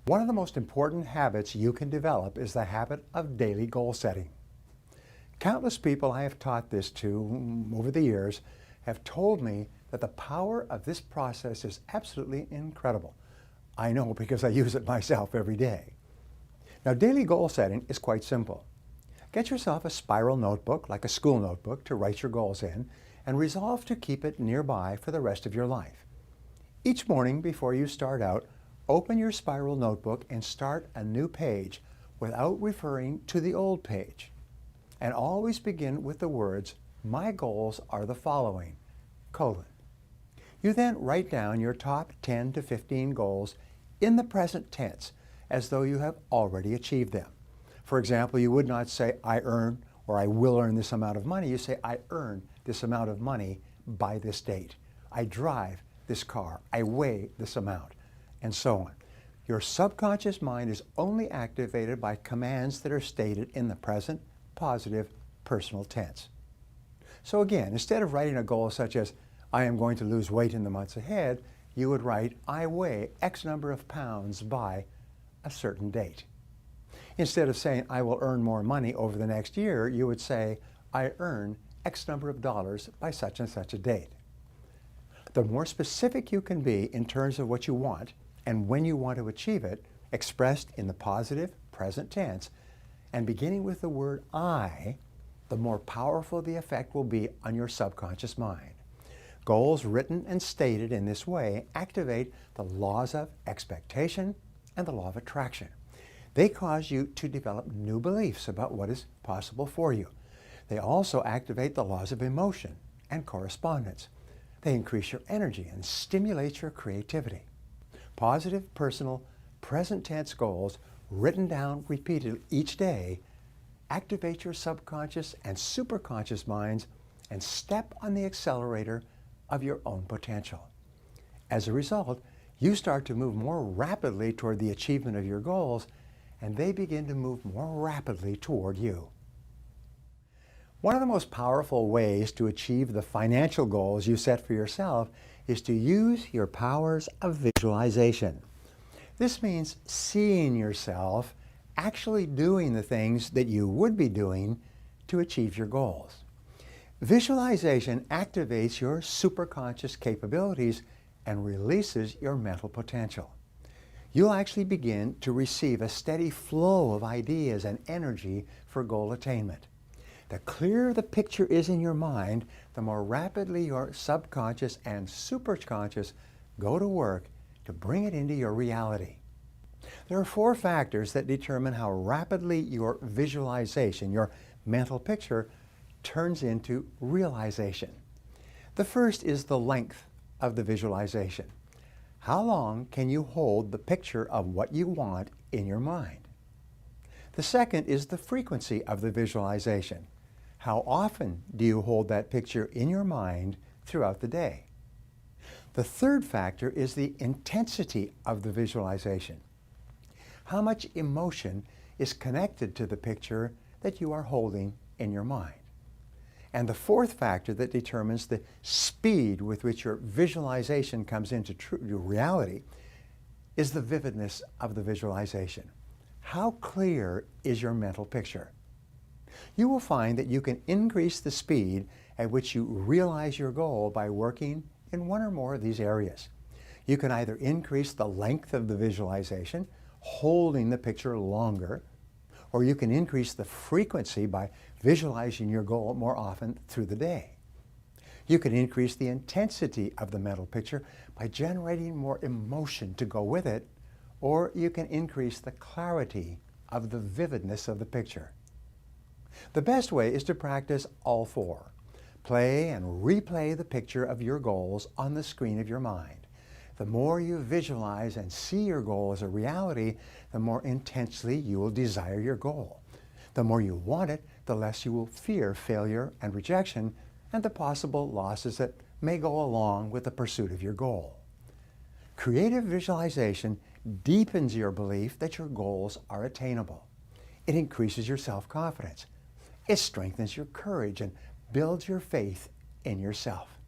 One of the most important habits you can develop is the habit of daily goal setting. Countless people I have taught this to over the years have told me that the power of this process is absolutely incredible. I know because I use it myself every day. Now, daily goal setting is quite simple. Get yourself a spiral notebook, like a school notebook, to write your goals in, and resolve to keep it nearby for the rest of your life. Each morning before you start out, open your spiral notebook and start a new page without referring to the old page. And always begin with the words, "My goals are the following, : You then write down your top 10 to 15 goals in the present tense, as though you have already achieved them. For example, you would not say, "I earn," or "I will earn this amount of money." You say, "I earn this amount of money by this date. I drive this car. I weigh this amount," and so on. Your subconscious mind is only activated by commands that are stated in the present, positive, personal tense. So again, instead of writing a goal such as, "I am going to lose weight in the months ahead," you would write, "I weigh X number of pounds by a certain date." Instead of saying, "I will earn more money over the next year," you would say, "I earn X number of dollars by such and such a date." The more specific you can be in terms of what you want and when you want to achieve it, expressed in the positive present tense, and beginning with the word "I," the more powerful the effect will be on your subconscious mind. Goals written and stated in this way activate the laws of expectation and the law of attraction. They cause you to develop new beliefs about what is possible for you. They also activate the laws of emotion and correspondence. They increase your energy and stimulate your creativity. Positive, personal, present tense goals written down repeatedly each day activate your subconscious and superconscious minds and step on the accelerator of your own potential. As a result, you start to move more rapidly toward the achievement of your goals, and they begin to move more rapidly toward you. One of the most powerful ways to achieve the financial goals you set for yourself is to use your powers of visualization. This means seeing yourself actually doing the things that you would be doing to achieve your goals. Visualization activates your superconscious capabilities and releases your mental potential. You'll actually begin to receive a steady flow of ideas and energy for goal attainment. The clearer the picture is in your mind, the more rapidly your subconscious and superconscious go to work to bring it into your reality. There are 4 factors that determine how rapidly your visualization, your mental picture, turns into realization. The first is the length of the visualization. How long can you hold the picture of what you want in your mind? The second is the frequency of the visualization. How often do you hold that picture in your mind throughout the day? The third factor is the intensity of the visualization. How much emotion is connected to the picture that you are holding in your mind? And the fourth factor that determines the speed with which your visualization comes into your reality is the vividness of the visualization. How clear is your mental picture? You will find that you can increase the speed at which you realize your goal by working in one or more of these areas. You can either increase the length of the visualization, holding the picture longer, or you can increase the frequency by visualizing your goal more often through the day. You can increase the intensity of the mental picture by generating more emotion to go with it, or you can increase the clarity of the vividness of the picture. The best way is to practice all 4. Play and replay the picture of your goals on the screen of your mind. The more you visualize and see your goal as a reality, the more intensely you will desire your goal. The more you want it, the less you will fear failure and rejection and the possible losses that may go along with the pursuit of your goal. Creative visualization deepens your belief that your goals are attainable. It increases your self-confidence. It strengthens your courage and builds your faith in yourself.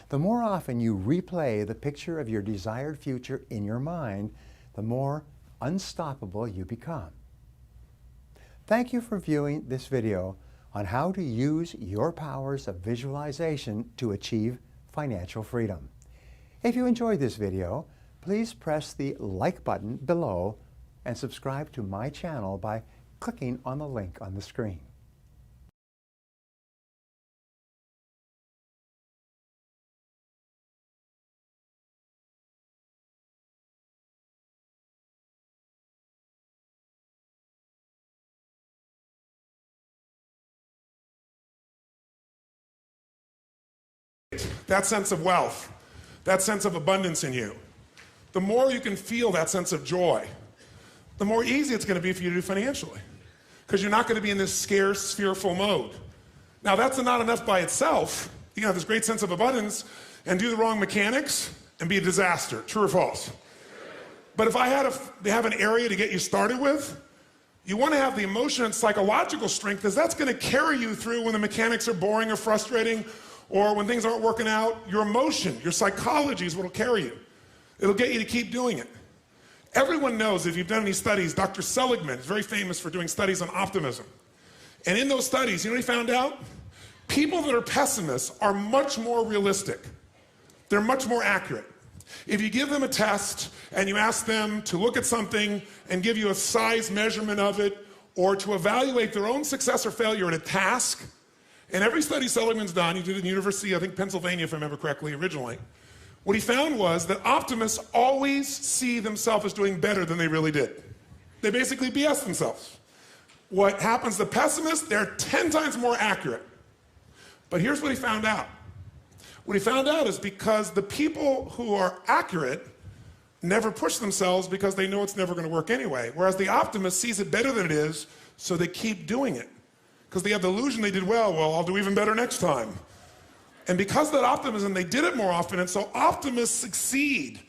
The more often you replay the picture of your desired future in your mind, the more unstoppable you become. Thank you for viewing this video on how to use your powers of visualization to achieve financial freedom. If you enjoyed this video, please press the like button below and subscribe to my channel by clicking on the link on the screen. That sense of wealth, that sense of abundance in you. The more you can feel that sense of joy, the more easy it's going to be for you to do financially. Because you're not going to be in this scarce, fearful mode. Now, that's not enough by itself. You can have this great sense of abundance and do the wrong mechanics and be a disaster. True or false? But if I had to have an area to get you started with, you want to have the emotion and psychological strength, because that's going to carry you through when the mechanics are boring or frustrating, or when things aren't working out. Your emotion, your psychology is what will carry you. It'll get you to keep doing it. Everyone knows, if you've done any studies, Dr. Seligman is very famous for doing studies on optimism. And in those studies, you know what he found out? People that are pessimists are much more realistic. They're much more accurate. If you give them a test and you ask them to look at something and give you a size measurement of it, or to evaluate their own success or failure at a task, and every study Seligman's done, he did it in the University, I think Pennsylvania if I remember correctly originally, what he found was that optimists always see themselves as doing better than they really did. They basically BS themselves. What happens to pessimists, they're 10 times more accurate. But here's what he found out. What he found out is because the people who are accurate never push themselves because they know it's never going to work anyway. Whereas the optimist sees it better than it is, so they keep doing it. Because they have the illusion they did well, I'll do even better next time. And because of that optimism, they did it more often, and so optimists succeed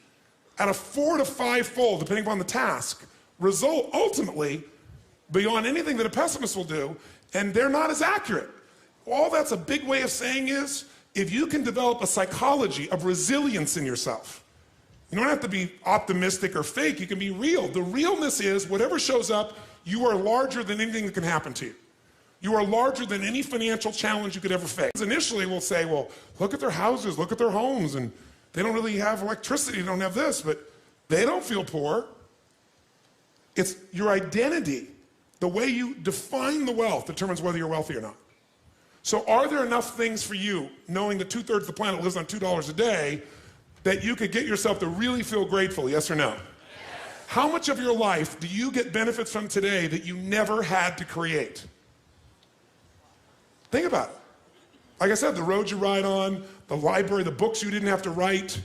at a 4 to 5-fold, depending upon the task, result ultimately beyond anything that a pessimist will do, and they're not as accurate. All that's a big way of saying is, if you can develop a psychology of resilience in yourself, you don't have to be optimistic or fake, you can be real. The realness is, whatever shows up, you are larger than anything that can happen to you. You are larger than any financial challenge you could ever face. Initially, we'll say, well, look at their houses, look at their homes, and they don't really have electricity, they don't have this, but they don't feel poor. It's your identity. The way you define the wealth determines whether you're wealthy or not. So are there enough things for you, knowing that 2/3 of the planet lives on $2 a day, that you could get yourself to really feel grateful, yes or no? Yes. How much of your life do you get benefits from today that you never had to create? Think about it. Like I said, the roads you ride on, the library, the books you didn't have to write,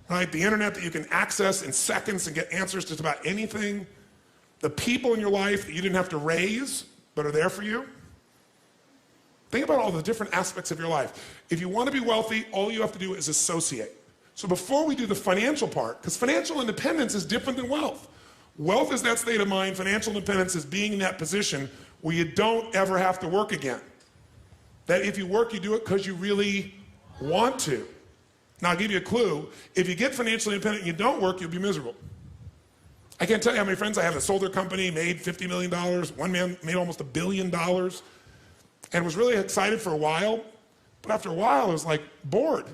right? The internet that you can access in seconds and get answers to just about anything. The people in your life that you didn't have to raise, but are there for you. Think about all the different aspects of your life. If you want to be wealthy, all you have to do is associate. So before we do the financial part, because financial independence is different than wealth. Wealth is that state of mind. Financial independence is being in that position where you don't ever have to work again. That if you work, you do it because you really want to. Now, I'll give you a clue. If you get financially independent and you don't work, you'll be miserable. I can't tell you how many friends I have that sold their company, made $50 million. One man made almost $1 billion and was really excited for a while. But after a while, it was like bored.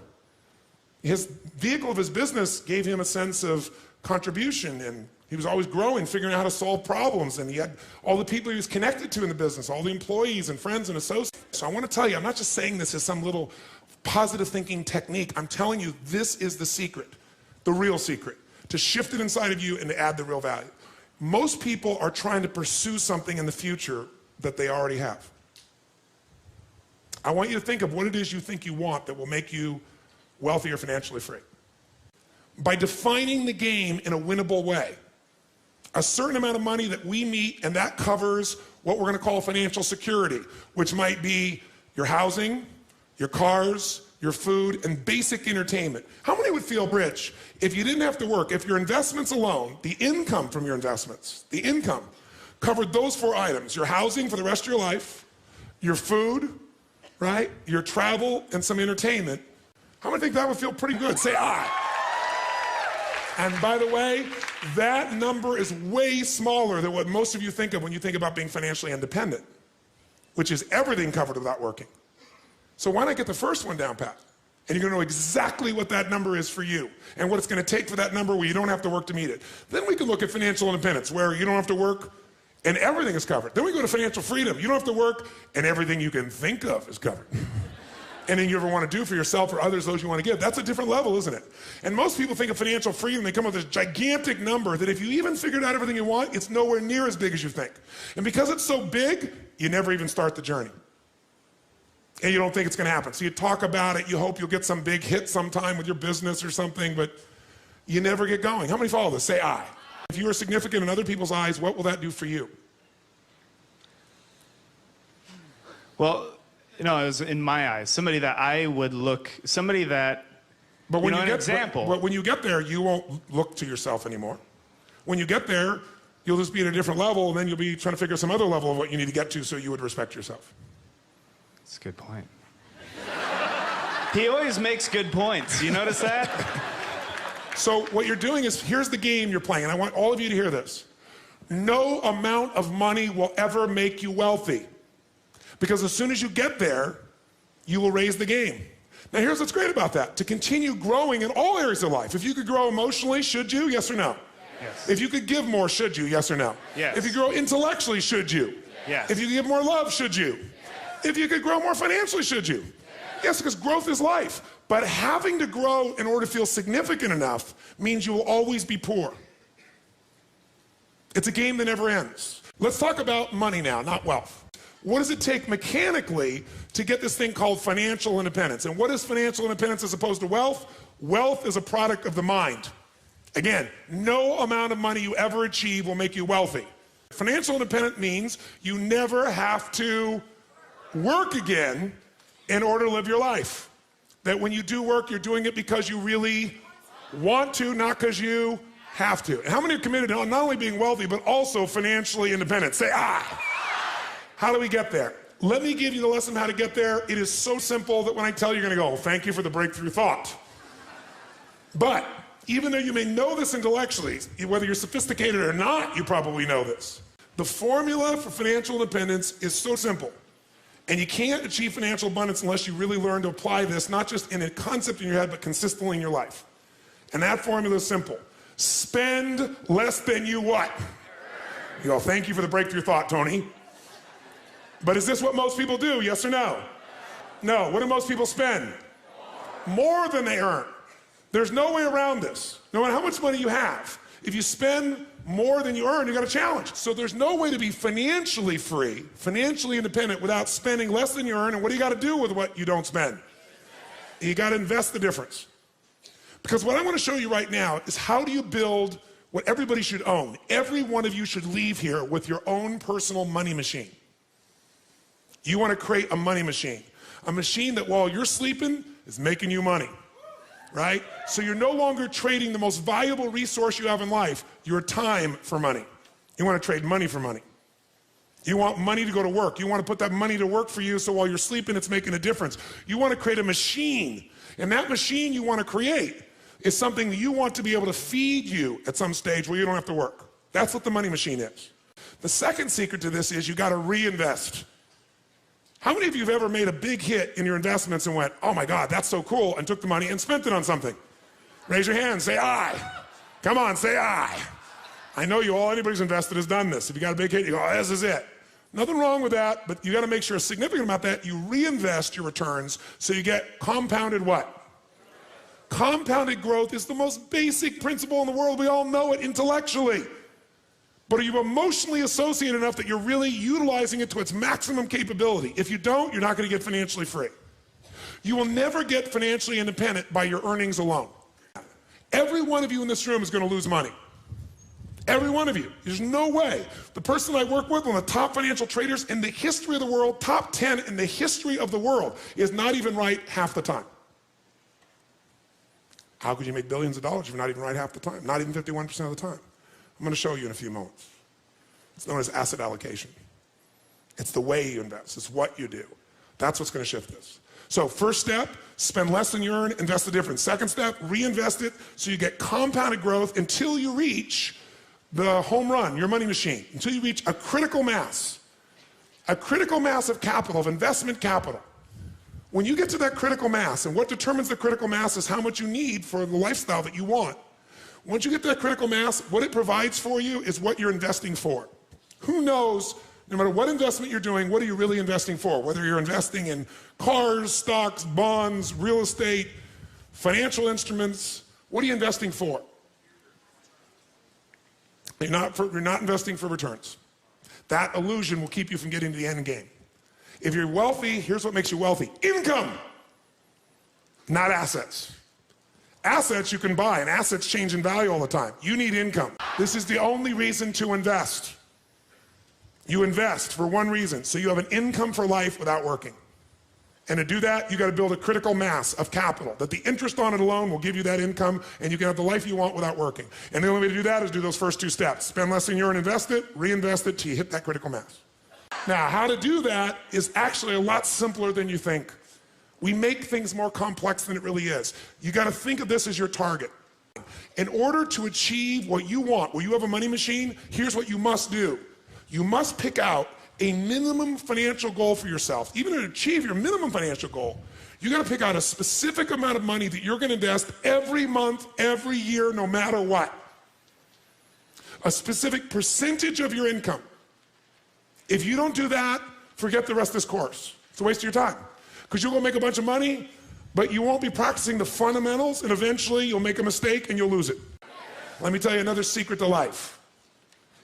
His vehicle of his business gave him a sense of contribution, and he was always growing, figuring out how to solve problems, and he had all the people he was connected to in the business, all the employees and friends and associates. So I want to tell you, I'm not just saying this as some little positive thinking technique. I'm telling you, this is the secret, the real secret, to shift it inside of you and to add the real value. Most people are trying to pursue something in the future that they already have. I want you to think of what it is you think you want that will make you wealthy or financially free. By defining the game in a winnable way. A certain amount of money that we meet, and that covers what we're going to call financial security, which might be your housing, your cars, your food, and basic entertainment. How many would feel rich if you didn't have to work, if your investments alone, the income from your investments, the income, covered those 4 items, your housing for the rest of your life, your food, right, your travel, and some entertainment? How many think that would feel pretty good? Say, ah. And by the way, that number is way smaller than what most of you think of when you think about being financially independent, which is everything covered without working. So why not get the first one down pat? And you're going to know exactly what that number is for you and what it's going to take for that number where you don't have to work to meet it. Then we can look at financial independence, where you don't have to work and everything is covered. Then we go to financial freedom. You don't have to work and everything you can think of is covered. Anything you ever want to do for yourself or others, those you want to give. That's a different level, isn't it? And most people think of financial freedom, they come up with this gigantic number that if you even figured out everything you want, it's nowhere near as big as you think. And because it's so big, you never even start the journey. And you don't think it's going to happen. So you talk about it, you hope you'll get some big hit sometime with your business or something, but you never get going. How many follow this? Say I. If you are significant in other people's eyes, what will that do for you? Well, it was in my eyes, somebody that I would look, somebody that, but when an example. But when you get there, you won't look to yourself anymore. When you get there, you'll just be at a different level, and then you'll be trying to figure some other level of what you need to get to so you would respect yourself. That's a good point. He always makes good points. You notice that? So what you're doing is, here's the game you're playing, and I want all of you to hear this. No amount of money will ever make you wealthy. Because as soon as you get there, you will raise the game. Now here's what's great about that. To continue growing in all areas of life. If you could grow emotionally, should you? Yes or no? Yes. If you could give more, should you? Yes or no? Yes. If you grow intellectually, should you? Yes. If you give more love, should you? Yes. If you could grow more financially, should you? Yes, because growth is life. But having to grow in order to feel significant enough means you will always be poor. It's a game that never ends. Let's talk about money now, not wealth. What does it take mechanically to get this thing called financial independence? And what is financial independence as opposed to wealth? Wealth is a product of the mind. Again, no amount of money you ever achieve will make you wealthy. Financial independence means you never have to work again in order to live your life. That when you do work, you're doing it because you really want to, not because you have to. And how many are committed to not only being wealthy, but also financially independent? Say, ah! How do we get there? Let me give you the lesson how to get there. It is so simple that when I tell you, you're going to go, oh, thank you for the breakthrough thought. But even though you may know this intellectually, whether you're sophisticated or not, you probably know this. The formula for financial independence is so simple. And you can't achieve financial abundance unless you really learn to apply this, not just in a concept in your head, but consistently in your life. And that formula is simple. Spend less than you what? You go, thank you for the breakthrough thought, Tony. But is this what most people do, yes or no? No. What do most people spend? More than they earn. There's no way around this. No matter how much money you have, if you spend more than you earn, you got a challenge. So there's no way to be financially free, financially independent without spending less than you earn. And what do you got to do with what you don't spend? You got to invest the difference. Because what I want to show you right now is how do you build what everybody should own. Every one of you should leave here with your own personal money machine. You want to create a money machine. A machine that while you're sleeping is making you money, right? So you're no longer trading the most valuable resource you have in life, your time, for money. You want to trade money for money. You want money to go to work. You want to put that money to work for you so while you're sleeping it's making a difference. You want to create a machine. And that machine you want to create is something that you want to be able to feed you at some stage where you don't have to work. That's what the money machine is. The second secret to this is you got to reinvest. How many of you have ever made a big hit in your investments and went, oh my God, that's so cool, and took the money and spent it on something? Raise your hand, say I. Come on, say I. I know you all, anybody's invested has done this. If you got a big hit, you go, oh, this is it. Nothing wrong with that, but you got to make sure a significant amount of that, you reinvest your returns so you get compounded what? Compounded growth is the most basic principle in the world. We all know it intellectually. But are you emotionally associated enough that you're really utilizing it to its maximum capability? If you don't, you're not going to get financially free. You will never get financially independent by your earnings alone. Every one of you in this room is going to lose money. Every one of you. There's no way. The person I work with, one of the top financial traders in the history of the world, top 10 in the history of the world, is not even right half the time. How could you make billions of dollars if you're not even right half the time? Not even 51% of the time. I'm going to show you in a few moments. It's known as asset allocation. It's the way you invest. It's what you do. That's what's going to shift this. So first step, spend less than you earn, invest the difference. Second step, reinvest it so you get compounded growth until you reach the home run, your money machine, until you reach a critical mass of capital, of investment capital. When you get to that critical mass, and what determines the critical mass is how much you need for the lifestyle that you want. Once you get to that critical mass, what it provides for you is what you're investing for. Who knows, no matter what investment you're doing, what are you really investing for? Whether you're investing in cars, stocks, bonds, real estate, financial instruments, what are you investing for? You're not investing for returns. That illusion will keep you from getting to the end game. If you're wealthy, here's what makes you wealthy. Income, not assets. Assets you can buy, and assets change in value all the time. You need income. This is the only reason to invest. You invest for one reason, so you have an income for life without working. And to do that, you got to build a critical mass of capital, that the interest on it alone will give you that income, and you can have the life you want without working. And the only way to do that is do those first two steps. Spend less than you earn, invest it, reinvest it till you hit that critical mass. Now, how to do that is actually a lot simpler than you think. We make things more complex than it really is. You got to think of this as your target. In order to achieve what you want, where you have a money machine, here's what you must do. You must pick out a minimum financial goal for yourself. Even to achieve your minimum financial goal, you got to pick out a specific amount of money that you're going to invest every month, every year, no matter what. A specific percentage of your income. If you don't do that, forget the rest of this course. It's a waste of your time. Because you'll go make a bunch of money, but you won't be practicing the fundamentals, and eventually you'll make a mistake and you'll lose it. Let me tell you another secret to life.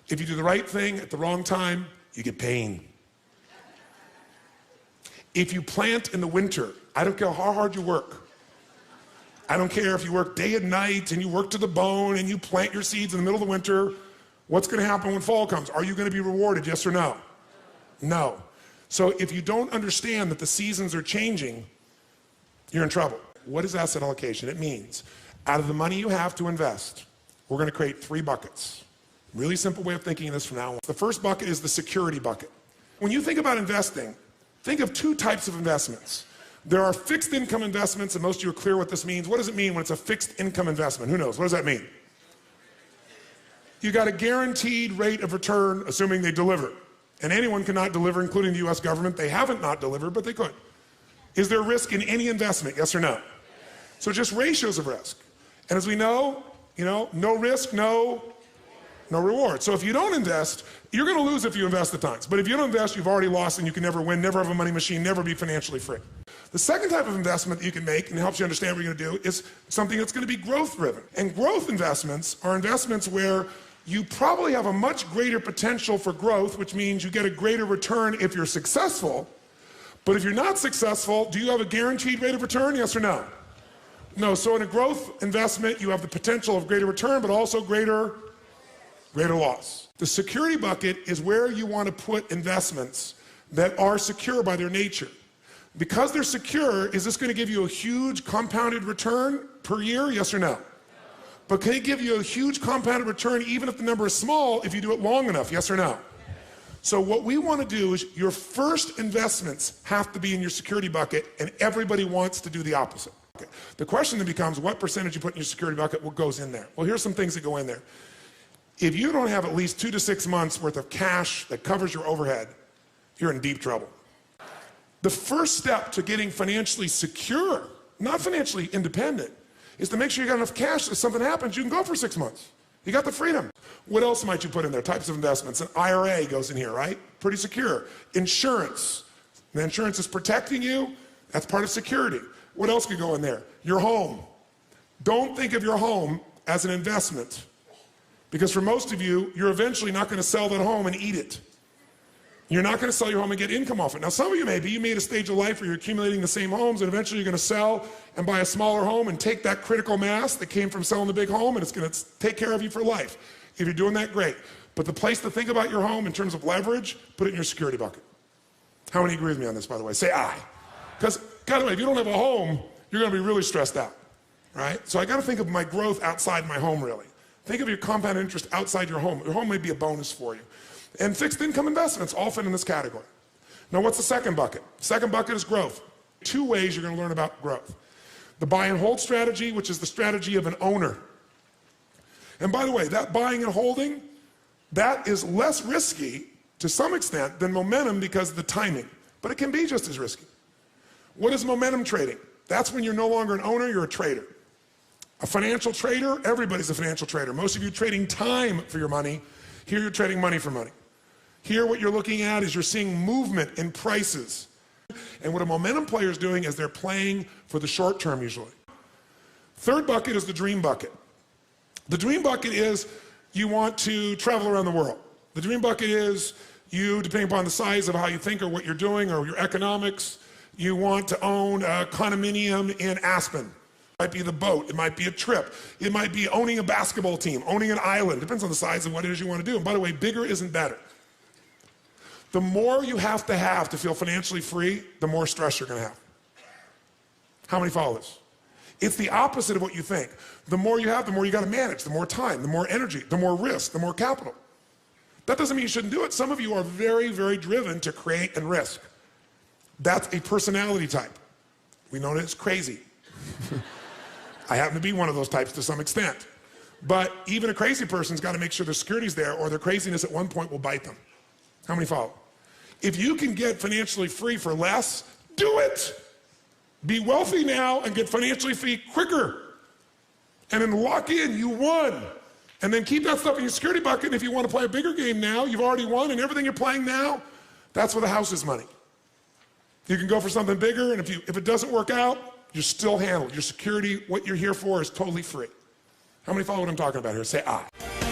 If you do the right thing at the wrong time, you get pain. If you plant in the winter, I don't care how hard you work. I don't care if you work day and night and you work to the bone and you plant your seeds in the middle of the winter. What's going to happen when fall comes? Are you going to be rewarded, yes or no? No. So if you don't understand that the seasons are changing, you're in trouble. What is asset allocation? It means out of the money you have to invest, we're going to create 3 buckets. Really simple way of thinking of this from now on. The first bucket is the security bucket. When you think about investing, think of 2 types of investments. There are fixed income investments, and most of you are clear what this means. What does it mean when it's a fixed income investment? Who knows? What does that mean? You got a guaranteed rate of return, assuming they deliver. And anyone cannot deliver, including the US government. They haven't not delivered, but they could. Is there risk in any investment, yes or no? So just ratios of risk. And as we know, no risk, no reward. So if you don't invest, you're going to lose if you invest at times. But if you don't invest, you've already lost and you can never win, never have a money machine, never be financially free. The second type of investment that you can make, and it helps you understand what you're going to do, is something that's going to be growth driven. And growth investments are investments where you probably have a much greater potential for growth, which means you get a greater return if you're successful. But if you're not successful, do you have a guaranteed rate of return, yes or no? No, so in a growth investment, you have the potential of greater return, but also greater loss. The security bucket is where you want to put investments that are secure by their nature. Because they're secure, is this going to give you a huge compounded return per year, yes or no? But can it give you a huge compounded return even if the number is small if you do it long enough, yes or no? So what we want to do is your first investments have to be in your security bucket, and everybody wants to do the opposite. Okay. The question then becomes what percentage you put in your security bucket, what goes in there? Well, here's some things that go in there. If you don't have at least 2 to 6 months worth of cash that covers your overhead, you're in deep trouble. The first step to getting financially secure, not financially independent, is to make sure you got enough cash that if something happens, you can go for 6 months. You got the freedom. What else might you put in there? Types of investments. An IRA goes in here, right? Pretty secure. Insurance. The insurance is protecting you. That's part of security. What else could go in there? Your home. Don't think of your home as an investment. Because for most of you, you're eventually not going to sell that home and eat it. You're not going to sell your home and get income off it. Now, some of you maybe, you made a stage of life where you're accumulating the same homes, and eventually you're going to sell and buy a smaller home and take that critical mass that came from selling the big home, and it's going to take care of you for life. If you're doing that, great. But the place to think about your home in terms of leverage, put it in your security bucket. How many agree with me on this, by the way? Say aye. Because, by the way, if you don't have a home, you're going to be really stressed out, right? So I got to think of my growth outside my home, really. Think of your compound interest outside your home. Your home may be a bonus for you. And fixed income investments all fit in this category. Now, what's the second bucket? Second bucket is growth. 2 ways you're going to learn about growth. The buy and hold strategy, which is the strategy of an owner. And by the way, that buying and holding, that is less risky to some extent than momentum because of the timing. But it can be just as risky. What is momentum trading? That's when you're no longer an owner, you're a trader. A financial trader, everybody's a financial trader. Most of you trading time for your money. Here you're trading money for money. Here what you're looking at is you're seeing movement in prices. And what a momentum player is doing is they're playing for the short term usually. Third bucket is the dream bucket. The dream bucket is you want to travel around the world. The dream bucket is you, depending upon the size of how you think or what you're doing or your economics, you want to own a condominium in Aspen. It might be the boat, it might be a trip, it might be owning a basketball team, owning an island. Depends on the size of what it is you want to do. And by the way, bigger isn't better. The more you have to feel financially free, the more stress you're going to have. How many follow this? It's the opposite of what you think. The more you have, the more you got to manage, the more time, the more energy, the more risk, the more capital. That doesn't mean you shouldn't do it. Some of you are very, very driven to create and risk. That's a personality type. We know that it's crazy. I happen to be one of those types to some extent. But even a crazy person's got to make sure their security's there or their craziness at one point will bite them. How many follow? If you can get financially free for less, do it. Be wealthy now and get financially free quicker. And then lock in, you won. And then keep that stuff in your security bucket. And if you want to play a bigger game now, you've already won, and everything you're playing now, that's where the house is money. You can go for something bigger, and if it doesn't work out, you're still handled. Your security, what you're here for, is totally free. How many follow what I'm talking about here? Say I.